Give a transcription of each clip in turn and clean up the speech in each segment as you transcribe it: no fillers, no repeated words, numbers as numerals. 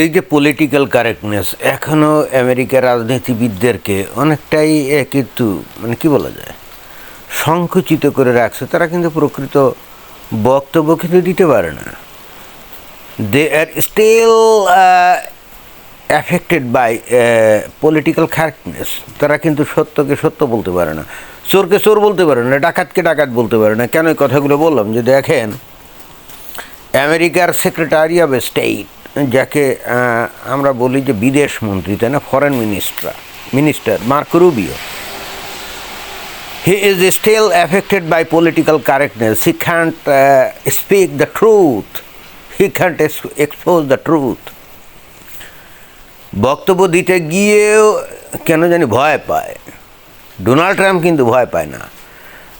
এই যে political correctness এখনও আমেরিকার রাজনীতিবিদদেরকে অনেকটাই কিন্তু মানে কি বলা যায় সংকুচিত করে রাখছে। তারা কিন্তু প্রকৃত বক্তব্য কিন্তু দিতে পারে না। They are still affected by political correctness. তারা কিন্তু সত্যকে সত্য বলতে পারে না, চোরকে চোর বলতে পারে না, ডাকাতকে ডাকাত বলতে পারে না। কেন এই কথাগুলো বললাম? যে দেখেন, আমেরিকার সেক্রেটারি অফ স্টেট, যাকে আমরা বলি যে বিদেশ মন্ত্রী, তাই না, foreign minister Marco Rubio, he is still affected by political correctness. He can't speak the truth. He can't expose the truth. বক্তব্য দিতে গিয়েও কেন জানি ভয় পায়। ডোনাল্ড ট্রাম্প কিন্তু ভয় পায় না,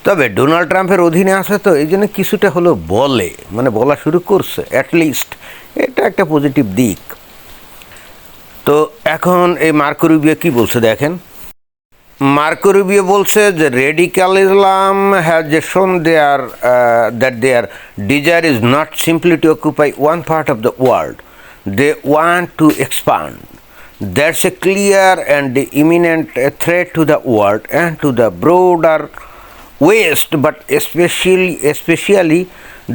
তবে ডোনাল্ড ট্রাম্পের অধীনে আসে তো এই জন্য কিছুটা হলেও বলে, মানে বলা শুরু করছে অ্যাটলিস্ট। এটা একটা পজিটিভ দিক। তো এখন এই মার্কো রুবিও কী বলছে দেখেন। মার্কো রুবিও বলছে যে রেডিক্যাল ইসলাম হ্যাজ শোন that their desire is not simply to occupy one part of the world. They want to expand. That's a clear and imminent threat to the world and to the broader West, but especially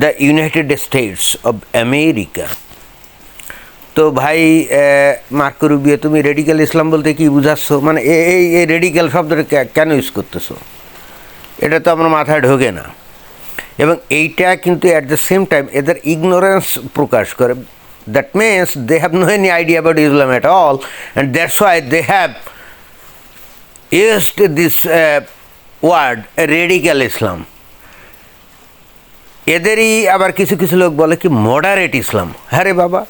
the United States of America. তো ভাই Marco Rubio, তুমি radical ইসলাম বলতে কি বুঝাচ্ছ? মানে এই radical শব্দটা কেন use করতেছো? এটা তো আমার মাথায় ঢোকে না। এবং এইটা কিন্তু অ্যাট দ্য সেম টাইম এদের ইগনোরেন্স প্রকাশ করে। That means they have no any idea about Islam at all, and that's why they have used this word radical Islam. এদেরই আবার কিছু কিছু লোক বলে কি মডারেট ইসলাম। হ্যাঁ রে বাবা,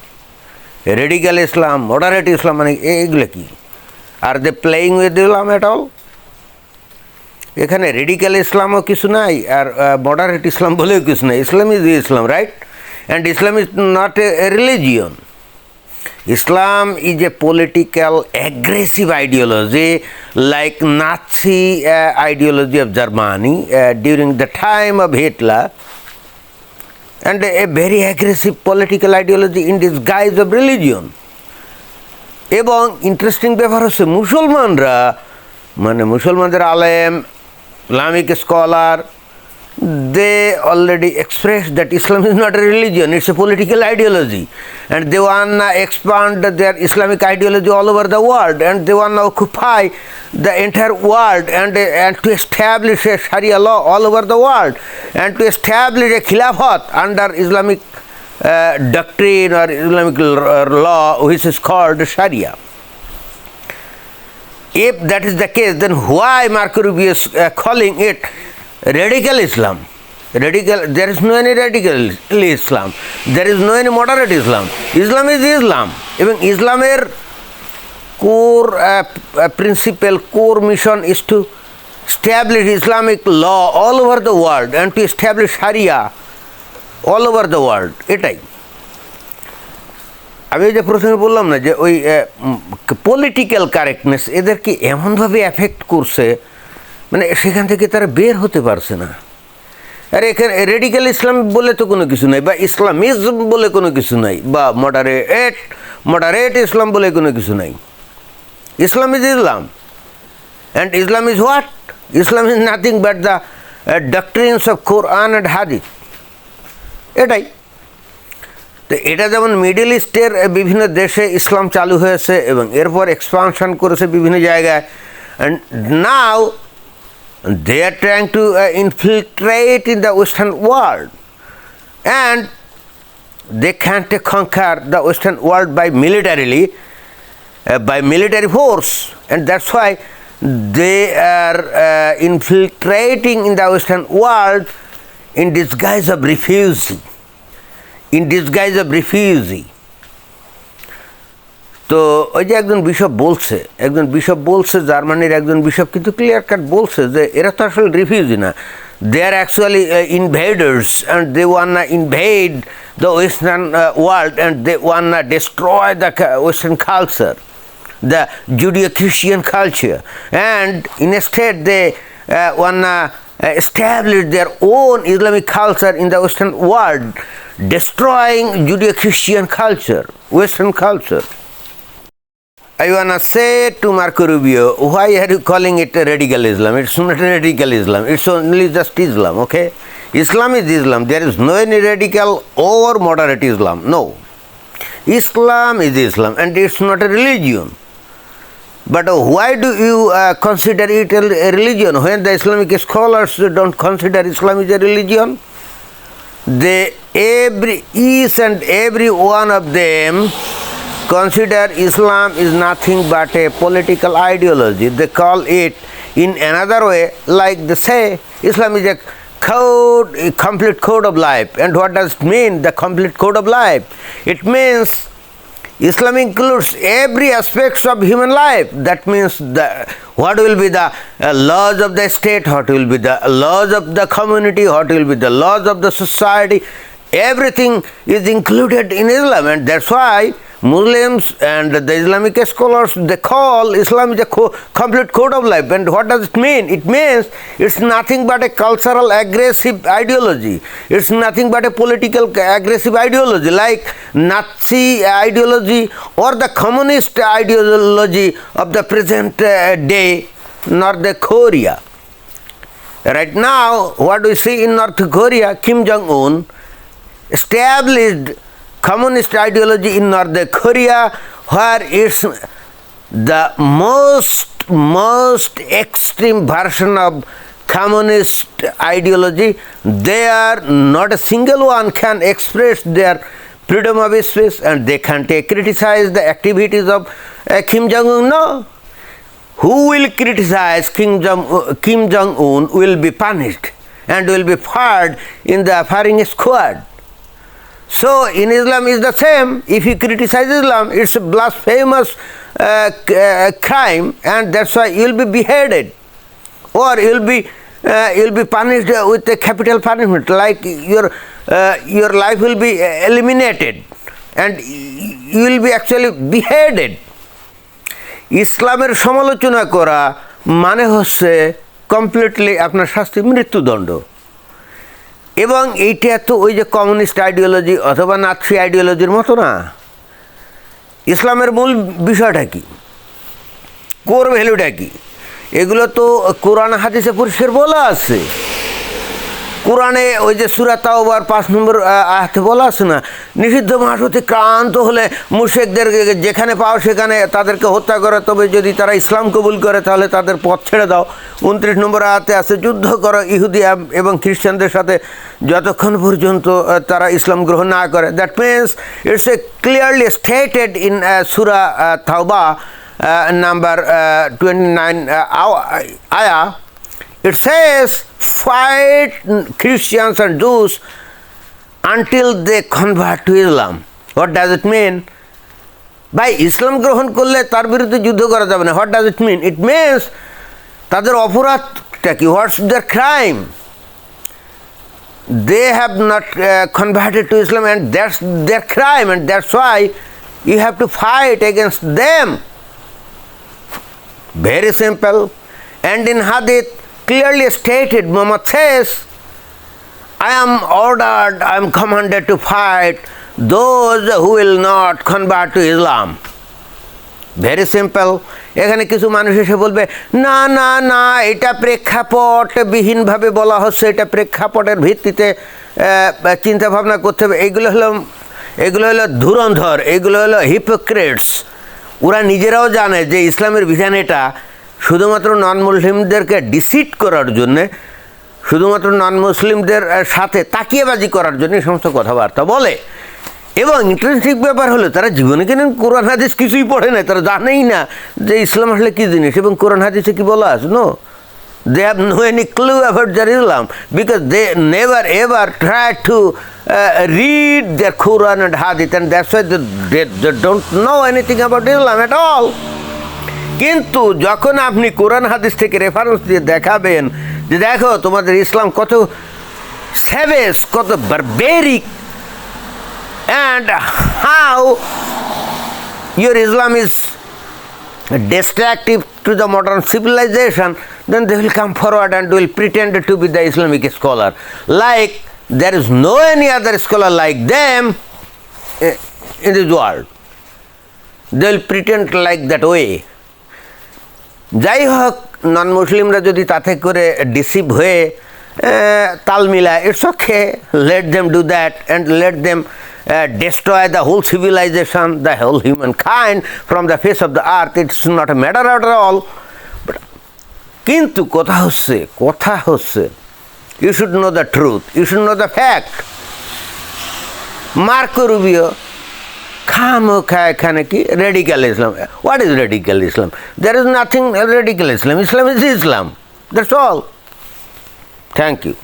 রেডিক্যাল ইসলাম, মডারেট ইসলাম মানে এগুলো কি? Are they playing with Islam at all? এখানে রেডিক্যাল ইসলামও কিছু নাই আর মডারেট ইসলাম বলেও কিছু নাই। Islam is Islam, right? And Islam is not a religion. Islam is a political aggressive ideology like Nazi ideology of Germany during the time of Hitler, and a very aggressive political ideology in disguise of religion. এবং interesting ব্যাপার হচ্ছে মুসলমানরা, মানে মুসলমানদের আলেম, Islamic scholar, they already expressed that Islam is not a religion, it's a political ideology, and they want to expand their Islamic ideology all over the world, and they want to occupy the entire world, and to establish a Sharia law all over the world, and to establish a Khilafat under Islamic doctrine or Islamic law which is called Sharia. If that is the case, then why Marco Rubio is calling it radical Islam? There is no any radical Islam, there is no any moderate Islam. Islam is Islam. Even Islamer core principle, core mission is to establish Islamic law all over the world and to establish Sharia all over the world. এটাই আমি যে প্রথমে বললাম না যে ওই political correctness এদেরকে এমনভাবে অ্যাফেক্ট করছে, মানে সেখান থেকে তারা বের হতে পারছে না। আর এখানে রেডিক্যাল ইসলাম বলে তো কোনো কিছু নাই, বা ইসলামিজম বলে কোনো কিছু নাই, বা মডারেট ইসলাম বলে কোনো কিছু নাই। Islam is Islam, and Islam is what? Islam is nothing but the doctrines of Quran and hadith. এটাই তো। এটা যেমন মিডল ইস্টের বিভিন্ন দেশে ইসলাম চালু হয়েছে এবং এরপর এক্সপানশন করেছে বিভিন্ন জায়গায়, and now they are trying to infiltrate in the Western world, and they can't conquer the Western world by military force, and that's why they are infiltrating in the Western world in disguise of refugee. তো ওই যে একজন bishop বলছে জার্মানির একজন bishop কিন্তু clear cut বলছে যে এরা তো আসলে রিফিউজি না, they R actually ইনভেডার্স, and they want না invade the western world, and they want না destroy the western culture, the Judeo-Christian culture, and instead they want to established their own Islamic culture in the Western world, destroying Judeo-Christian culture, Western culture. I want to say to Marco Rubio, why are you calling it a radical Islam? It's not a radical Islam. It's only just Islam, okay? Islam is Islam. There is no any radical or moderate Islam. No. Islam is Islam and it's not a religion. But why do you consider it a religion when the Islamic scholars don't consider Islam is a religion? Each and every one of them consider Islam is nothing but a political ideology. They call it in another way, like they say Islam is a complete code of life. And what does it mean, the complete code of life? It means Islam includes every aspect of human life. That means what will be the laws of the state, what will be the laws of the community, what will be the laws of the society. Everything is included in Islam, and that's why Muslims and the Islamic scholars, they call Islam is a complete code of life. And what does it mean? It means it's nothing but a cultural aggressive ideology. It's nothing but a political aggressive ideology, like Nazi ideology or the communist ideology of the present day, North Korea. Right now, what we see in North Korea, Kim Jong-un established communist ideology in North Korea, where it's the most extreme version of communist ideology. There, not a single one can express their freedom of speech, and they can't criticize the activities of Kim Jong-un. No. Who will criticize Kim Jong-un will be punished and will be fired in the firing squad. So in Islam is the same. If you criticize Islam, it's a blasphemous crime, and that's why you'll be beheaded, or you'll be punished with a capital punishment. Like your life will be eliminated, and you will be actually beheaded. ইসলামের সমালোচনা করা মানে হচ্ছে completely আপনার শাস্তি মৃত্যুদণ্ড। এবং এইটা তো ওই যে কমিউনিস্ট আইডিওলজি অথবা নাৎসি আইডিওলজির মতো না। ইসলামের মূল বিষয়টা কি, কোর ভ্যালুটা কি, এগুলো তো কোরআন হাদিসে পরিষ্কার বলা আছে। কোরআনে ওই যে সূরা তাওবার 5 নম্বর আয়াতে বলা আছে না, নিষিদ্ধ মাস হতে ক্রান্ত হলে মুশরিকদের যেখানে পাও সেখানে তাদেরকে হত্যা করে, তবে যদি তারা ইসলাম কবুল করে তাহলে তাদের পথ ছেড়ে দাও। 29 নম্বর আয়াতে আছে যুদ্ধ করো ইহুদি এবং খ্রিস্টানদের সাথে যতক্ষণ পর্যন্ত তারা ইসলাম গ্রহণ না করে। That means it's a clearly stated in সূরা তাওবা number 29 ayah. It says, fight Christians and Jews until they convert to Islam. What does it mean? By Islam গ্রহণ করলে তার বিরুদ্ধে যুদ্ধ করা যাবে না। What does it mean? It means তাদের অপরাধটা কি? What's their crime? They have not converted to Islam, and that's their crime, and that's why you have to fight against them. Very simple. And in Hadith, clearly stated, Muhammad says, I am commanded to fight those who will not convert to Islam. Very simple. এখানে কিছু মানুষ এসে বলবে না না না, এটা প্রেক্ষাপটবিহীনভাবে বলা হচ্ছে, এটা প্রেক্ষাপটের ভিত্তিতে চিন্তা ভাবনা করতে হবে। এগুলো হলো ধুরন্ধর, এগুলো হলো হিপোক্রেটস। ওরা নিজেরাও জানে যে ইসলামের বিধান এটা শুধুমাত্র নন মুসলিমদেরকে ডিসিট করার জন্যে, শুধুমাত্র নন মুসলিমদের সাথে তাকিয়াবাজি করার জন্য এই সমস্ত কথাবার্তা বলে। এবং ইন্টারেস্টিং ব্যাপার হলো তারা জীবনে কেন কোরআন হাদিস কিছুই পড়ে না, তারা জানেই না যে ইসলাম আসলে কী জিনিস এবং কোরআন হাদিসে কী বলা আছে। No, they have no any clue about their Islam because they never ever try to read their Quran and Hadith, and that's why they don't know anything about Islam at all. কিন্তু যখন আপনি কোরআন হাদিস থেকে reference দিয়ে দেখাবেন যে দেখো তোমাদের ইসলাম কত সেভেজ, কত বারবেরিক, and how your Islam is destructive to the modern civilization, then they will come forward and will pretend to be the Islamic scholar. Like there is no any other scholar like them in this world. They will pretend like that way. যাই হোক, নন মুসলিমরা যদি তাতে করে deceive হয়ে তাল মিলায়, it's okay, let them do that and let them destroy the whole civilization, the whole humankind from the face of the earth. It's not a matter at all. But কিন্তু কথা হচ্ছে you should know the truth, you should know the fact. Marco Rubio খামোখা এখানে কি radical Islam. What is radical Islam? There is nothing radical Islam. Islam is Islam. That's all. Thank you.